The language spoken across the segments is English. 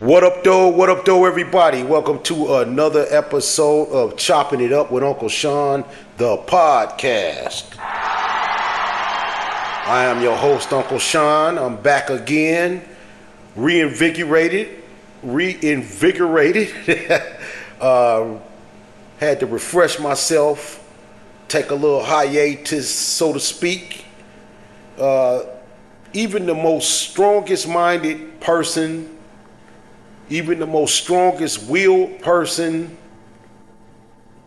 What up, though? What up, though, everybody? Welcome to another episode of Chopping It Up with Uncle Sean, the podcast. I am your host, Uncle Sean. I'm back again, reinvigorated. Had to refresh myself, take a little hiatus, so to speak. Even the most strongest minded person, even the most strongest willed person,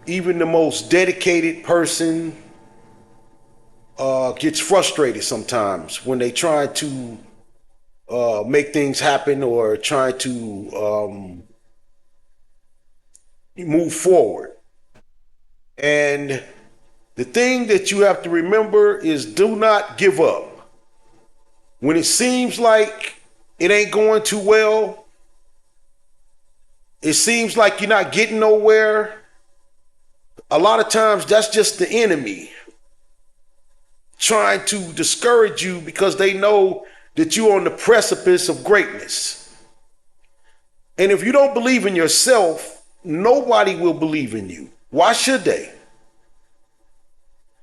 even the most dedicated person gets frustrated sometimes when they try to make things happen or try to move forward. And the thing that you have to remember is do not give up. When it seems like it ain't going too well, it seems like you're not getting nowhere, a lot of times that's just the enemy trying to discourage you because they know that you're on the precipice of greatness. And if you don't believe in yourself, nobody will believe in you. Why should they?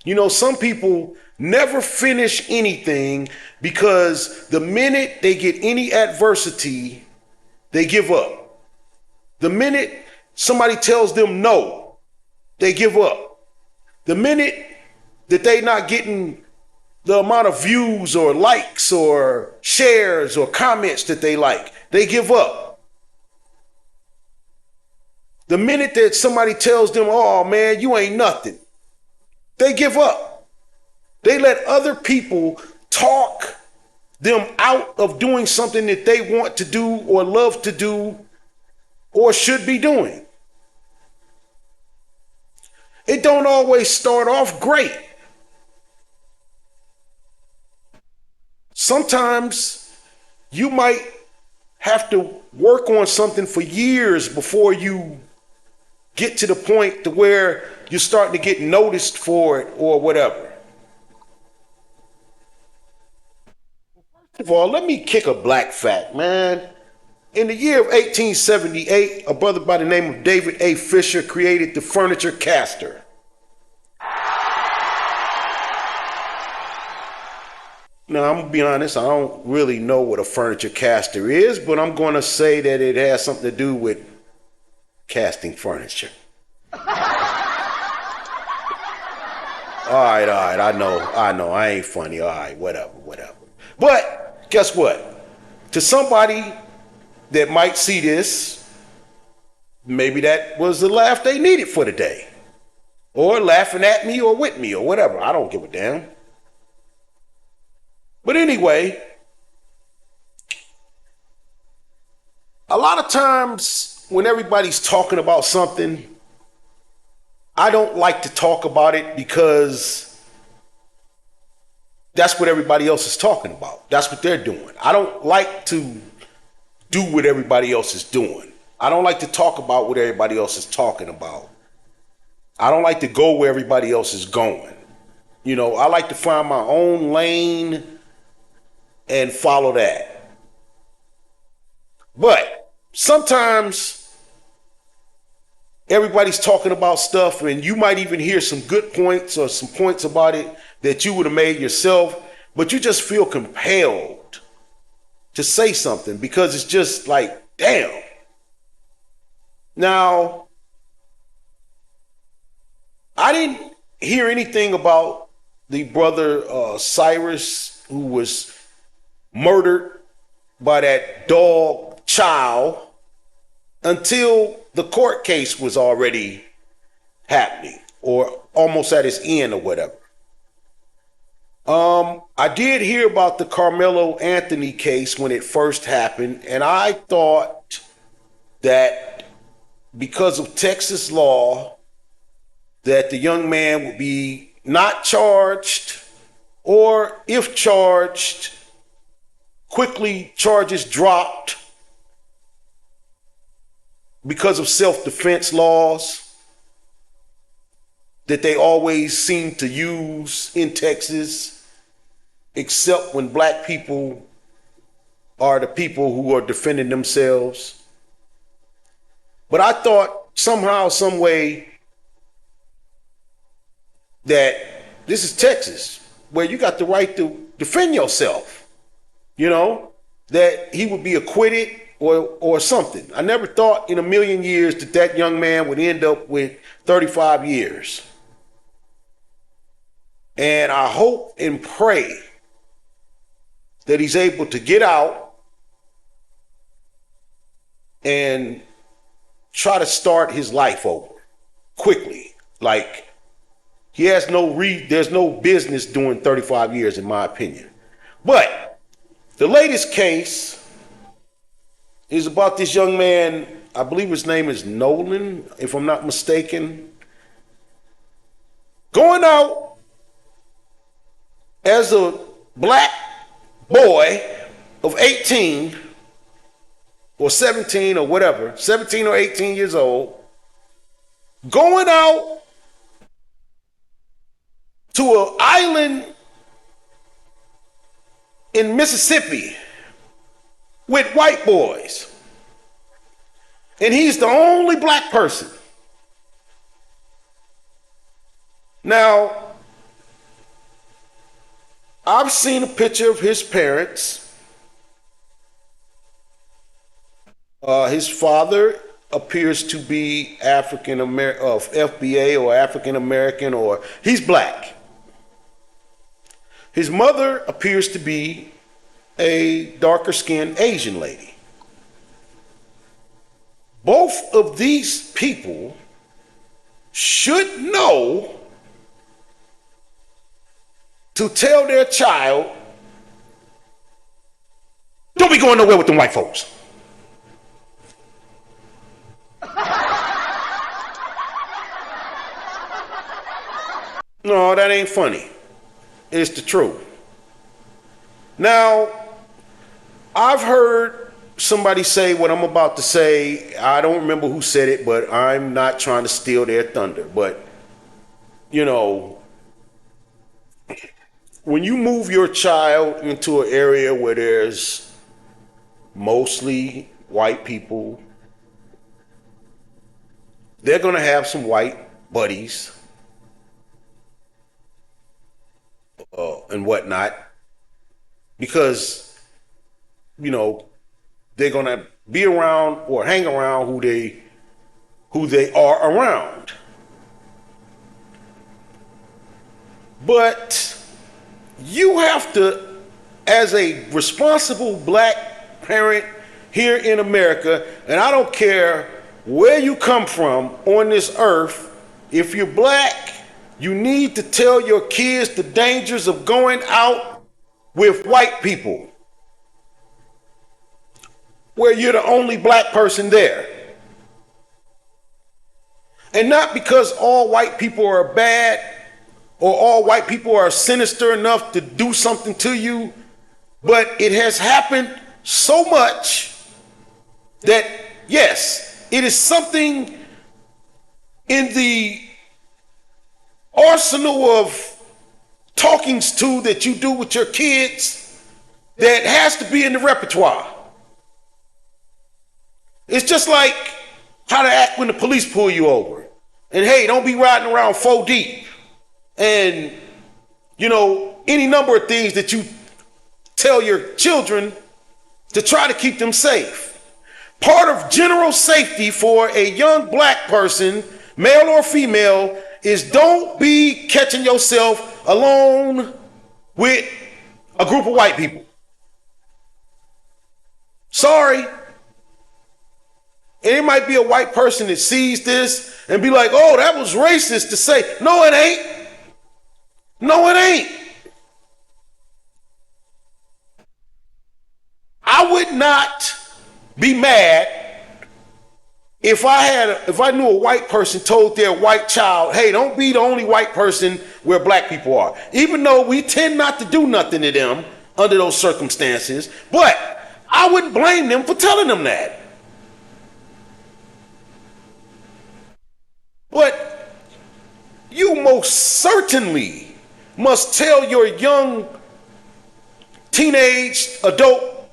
You know, some people never finish anything because the minute they get any adversity, they give up. The minute somebody tells them no, they give up. The minute that they're not getting the amount of views or likes or shares or comments that they like, they give up. The minute that somebody tells them, oh man, you ain't nothing, they give up. They let other people talk them out of doing something that they want to do or love to do or should be doing. It don't always start off great. Sometimes you might have to work on something for years before you get to the point to where you're starting to get noticed for it or whatever. First of all, let me kick a black fact, man. In the year of 1878, a brother by the name of David A. Fisher created the furniture caster. Now, I'm going to be honest, I don't really know what a furniture caster is, but I'm going to say that it has something to do with casting furniture. All right, I know, I ain't funny. All right, whatever. But guess what? To somebody that might see this, maybe that was the laugh they needed for the day. Or laughing at me or with me or whatever. I don't give a damn. But anyway, a lot of times when everybody's talking about something, I don't like to talk about it because that's what everybody else is talking about. That's what they're doing. I don't like to do what everybody else is doing. I don't like to talk about what everybody else is talking about. I don't like to go where everybody else is going. You know, I like to find my own lane and follow that. But sometimes everybody's talking about stuff and you might even hear some good points or some points about it that you would have made yourself, but you just feel compelled to say something because it's just like, damn. Now, I didn't hear anything about the brother Cyrus who was murdered by that dog Chow until the court case was already happening or almost at its end or whatever. I did hear about the Carmelo Anthony case when it first happened, and I thought that because of Texas law, that the young man would be not charged, or if charged, quickly charges dropped because of self-defense laws that they always seem to use in Texas, except when black people are the people who are defending themselves. But I thought somehow, some way that this is Texas, where you got the right to defend yourself, you know, that he would be acquitted or something. I never thought in a million years that that young man would end up with 35 years. And I hope and pray that he's able to get out and try to start his life over quickly. Like, he has there's no business doing 35 years, in my opinion. But the latest case is about this young man, I believe his name is Nolan, if I'm not mistaken, going out as a black boy of 18 or 17 or whatever, 17 or 18 years old, going out to an island in Mississippi with white boys. And he's the only black person. Now, I've seen a picture of his parents. His father appears to be African American, of FBA or African American, or he's black. His mother appears to be a darker skinned Asian lady. Both of these people should know to tell their child, don't be going nowhere with them white folks. No, that ain't funny. It's the truth. Now, I've heard somebody say what I'm about to say. I don't remember who said it, but I'm not trying to steal their thunder. But, you know, when you move your child into an area where there's mostly white people, they're going to have some white buddies and whatnot, because, you know, they're going to be around or hang around who they are around. But you have to, as a responsible black parent here in America, and I don't care where you come from on this earth, if you're black, you need to tell your kids the dangers of going out with white people where you're the only black person there. And not because all white people are bad or all white people are sinister enough to do something to you, but it has happened so much that, yes, it is something in the arsenal of talkings to that you do with your kids that has to be in the repertoire. It's just like how to act when the police pull you over. And hey, don't be riding around 4 deep. And, you know, any number of things that you tell your children to try to keep them safe. Part of general safety for a young black person, male or female, is don't be catching yourself alone with a group of white people. Sorry. And it might be a white person that sees this and be like, oh, that was racist to say. No, it ain't. No, it ain't. I would not be mad if I knew a white person told their white child, hey, don't be the only white person where black people are. Even though we tend not to do nothing to them under those circumstances, but I wouldn't blame them for telling them that. But you most certainly must tell your young teenage adult,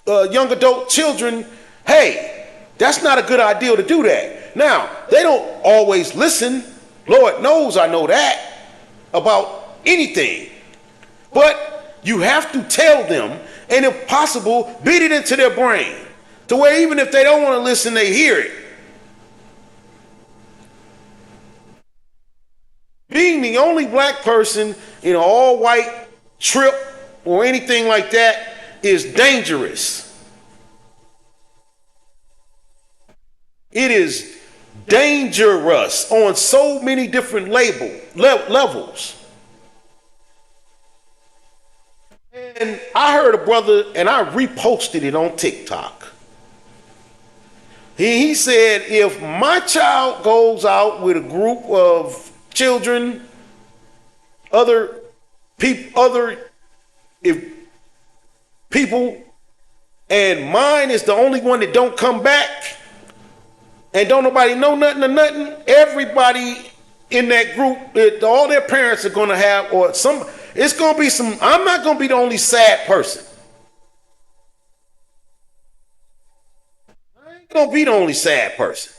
young adult children, hey, That's not a good idea to do that. Now, they don't always listen. Lord knows I know that about anything. But you have to tell them, and if possible, beat it into their brain to where even if they don't want to listen, they hear it. Being the only black person in an all white trip or anything like that is dangerous. It is dangerous on so many different levels. And I heard a brother, and I reposted it on TikTok. He said, if my child goes out with a group of children, other people, and mine is the only one that don't come back, and don't nobody know nothing or nothing, everybody in that group, all their parents are going to have, or some, it's going to be some, I'm not going to be the only sad person. I ain't going to be the only sad person.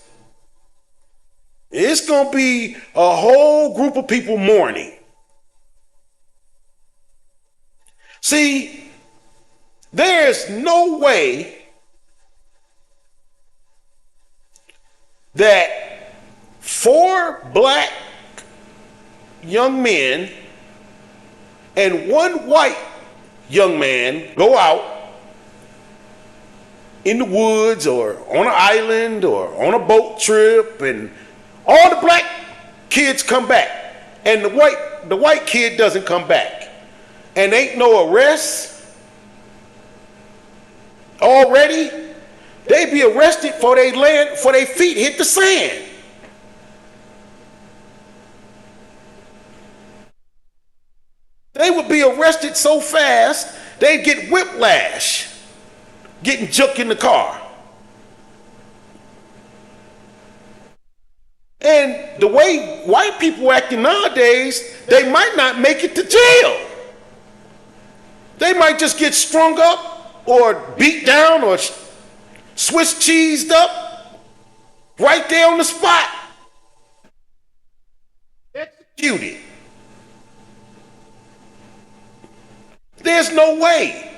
It's going to be a whole group of people mourning. See, there's no way that 4 black young men and 1 white young man go out in the woods or on an island or on a boat trip, and all the black kids come back and the white kid doesn't come back, and ain't no arrests already. They be arrested for their feet hit the sand. They would be arrested so fast they'd get whiplash, getting juked in the car. And the way white people acting nowadays, they might not make it to jail. They might just get strung up or beat down or Swiss cheesed up right there on the spot. Executed. There's no way.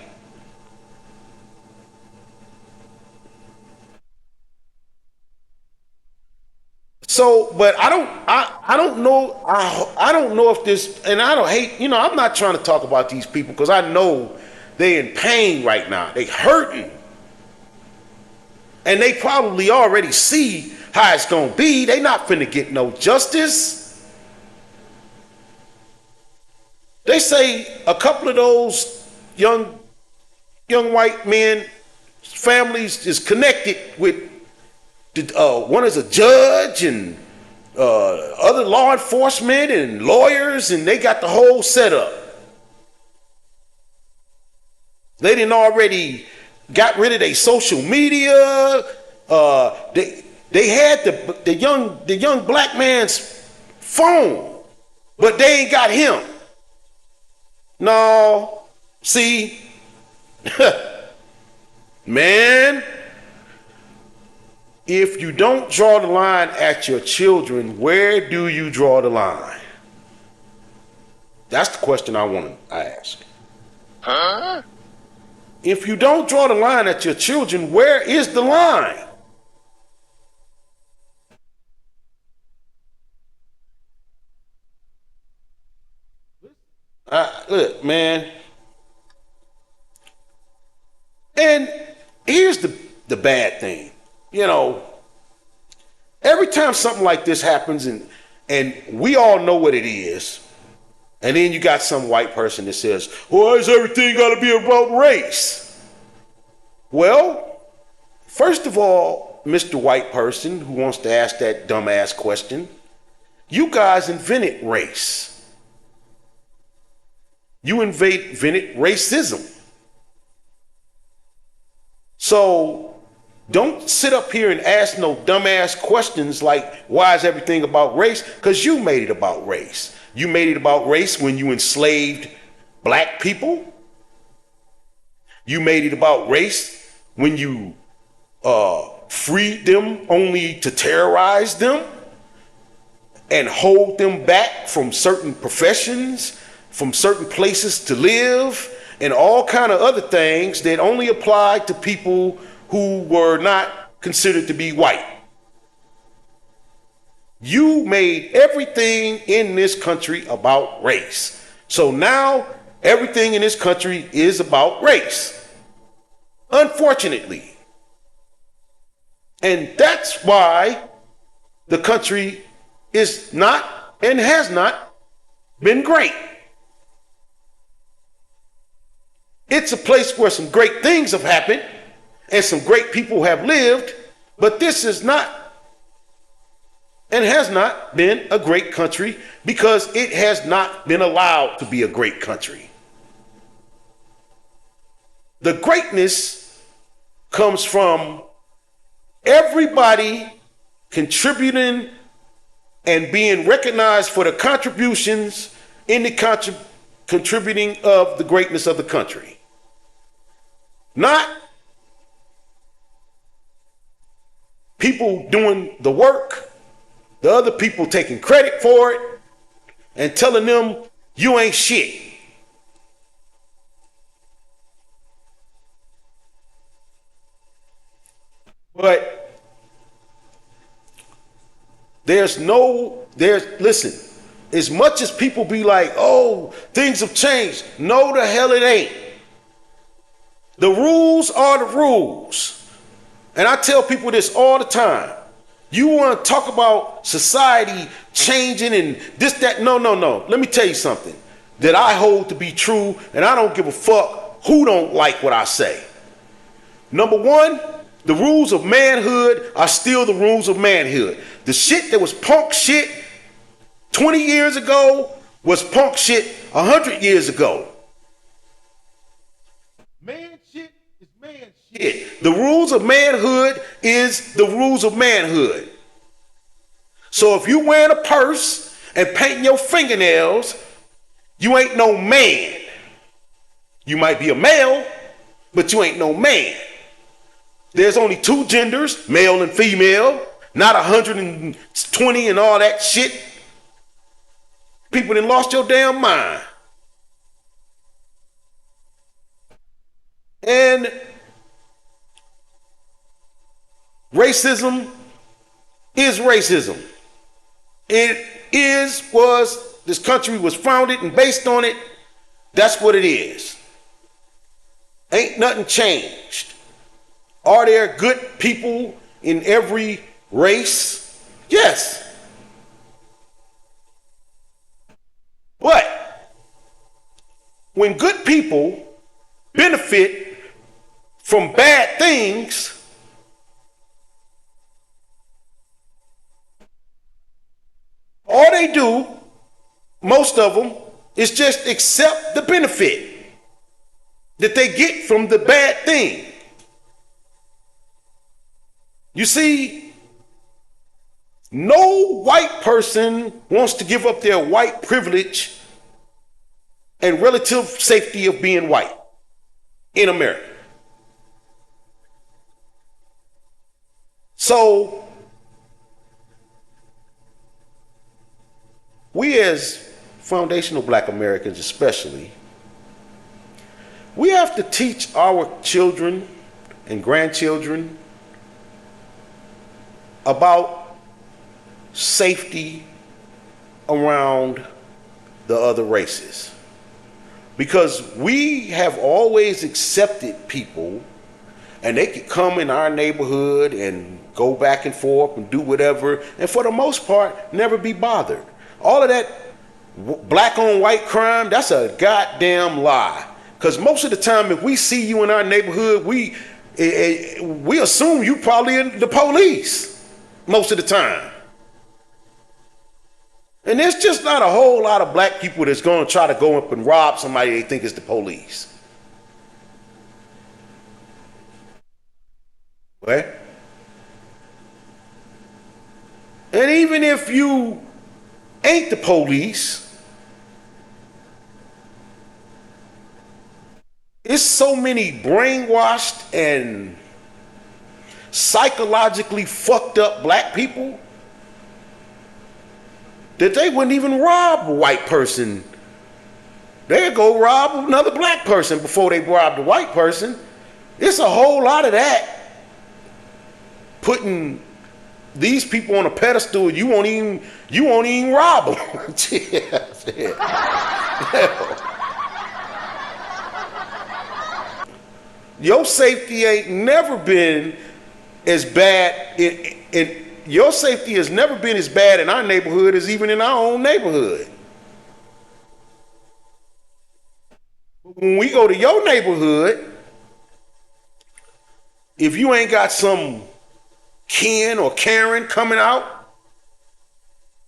So, but I don't know, I don't know if this, and I don't hate, I'm not trying to talk about these people because I know they're in pain right now. They hurting. And they probably already see how it's going to be. They not finna get no justice. They say a couple of those young white men families is connected with one is a judge and other law enforcement and lawyers, and they got the whole setup. They didn't already got rid of their social media. They had the young black man's phone, but they ain't got him. No, see, man, if you don't draw the line at your children, where do you draw the line? That's the question I want to ask. Huh? If you don't draw the line at your children, where is the line? Look, man. And here's the bad thing. Every time something like this happens, and we all know what it is, and then you got some white person that says, why is everything got to be about race? Well, first of all, Mr. White person who wants to ask that dumbass question, you guys invented race. You invented racism. So don't sit up here and ask no dumbass questions like, why is everything about race? Because you made it about race. You made it about race when you enslaved black people. You made it about race when you freed them only to terrorize them and hold them back from certain professions, from certain places to live, and all kind of other things that only applied to people who were not considered to be white. You made everything in this country about race. So now everything in this country is about race. Unfortunately. And that's why the country is not and has not been great. It's a place where some great things have happened and some great people have lived, but this is not and has not been a great country because it has not been allowed to be a great country. The greatness comes from everybody contributing and being recognized for the contributions in the contributing of the greatness of the country. Not people doing the work, the other people taking credit for it and telling them you ain't shit. But listen, as much as people be like, oh, things have changed. No, the hell it ain't. The rules are the rules. And I tell people this all the time. You want to talk about society changing and this, that, no. Let me tell you something that I hold to be true, and I don't give a fuck who don't like what I say. Number one, the rules of manhood are still the rules of manhood. The shit that was punk shit 20 years ago was punk shit 100 years ago. Man shit is man shit. The rules of manhood is the rules of manhood. So if you wearing a purse and painting your fingernails, you ain't no man. You might be a male, but you ain't no man. There's only two genders, male and female, not 120 and all that shit. People done lost your damn mind. And racism is racism. This country was founded and based on it. That's what it is. Ain't nothing changed. Are there good people in every race? Yes. But when good people benefit from bad things, all they do, most of them, is just accept the benefit that they get from the bad thing. You see, no white person wants to give up their white privilege and relative safety of being white in America. So, we as foundational Black Americans especially, we have to teach our children and grandchildren about safety around the other races. Because we have always accepted people and they could come in our neighborhood and go back and forth and do whatever, and for the most part, never be bothered. All of that black on white crime, that's a goddamn lie. Because most of the time, if we see you in our neighborhood, we assume you probably in the police most of the time. And there's just not a whole lot of black people that's going to try to go up and rob somebody they think is the police. Right? And even if you ain't the police, it's so many brainwashed and psychologically fucked up black people that they wouldn't even rob a white person. They'd go rob another black person before they robbed a white person. It's a whole lot of that. Putting these people on a pedestal, you won't even rob them. Your safety ain't never been as bad your safety has never been as bad in our neighborhood as even in our own neighborhood. When we go to your neighborhood, if you ain't got some Ken or Karen coming out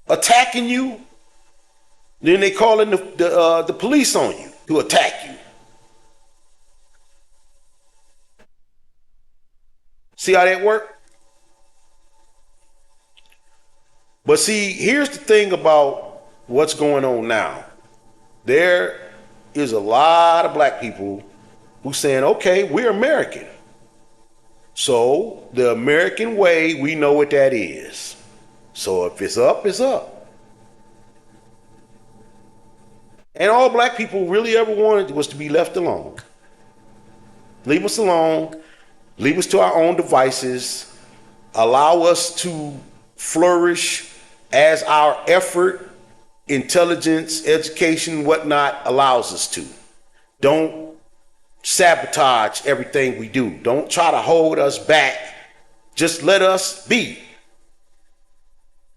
attacking you, then they calling the police on you to attack you. See how that works? But see, here's the thing about what's going on now. There is a lot of black people who saying, okay, we're American. So the American way, we know what that is. So if it's up, it's up. And all black people really ever wanted was to be left alone. Leave us alone. Leave us to our own devices. Allow us to flourish as our effort, intelligence, education, whatnot allows us to. Don't sabotage everything we do. Don't try to hold us back. Just let us be.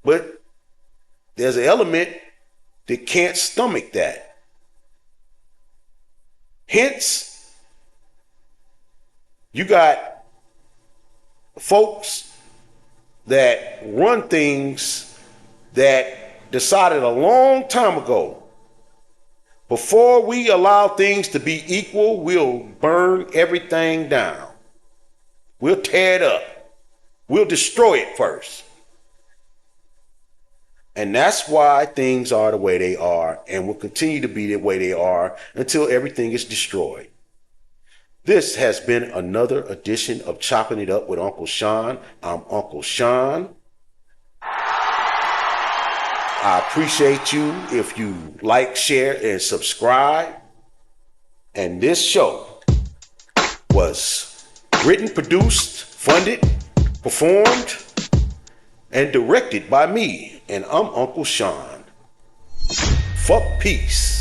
But there's an element that can't stomach that. Hence, you got folks that run things that decided a long time ago, before we allow things to be equal, we'll burn everything down. We'll tear it up. We'll destroy it first. And that's why things are the way they are and will continue to be the way they are until everything is destroyed. This has been another edition of Chopping It Up with Uncle Sean. I'm Uncle Sean. I appreciate you if you like, share, and subscribe. And this show was written, produced, funded, performed, and directed by me. And I'm Uncle Sean. Fuck peace.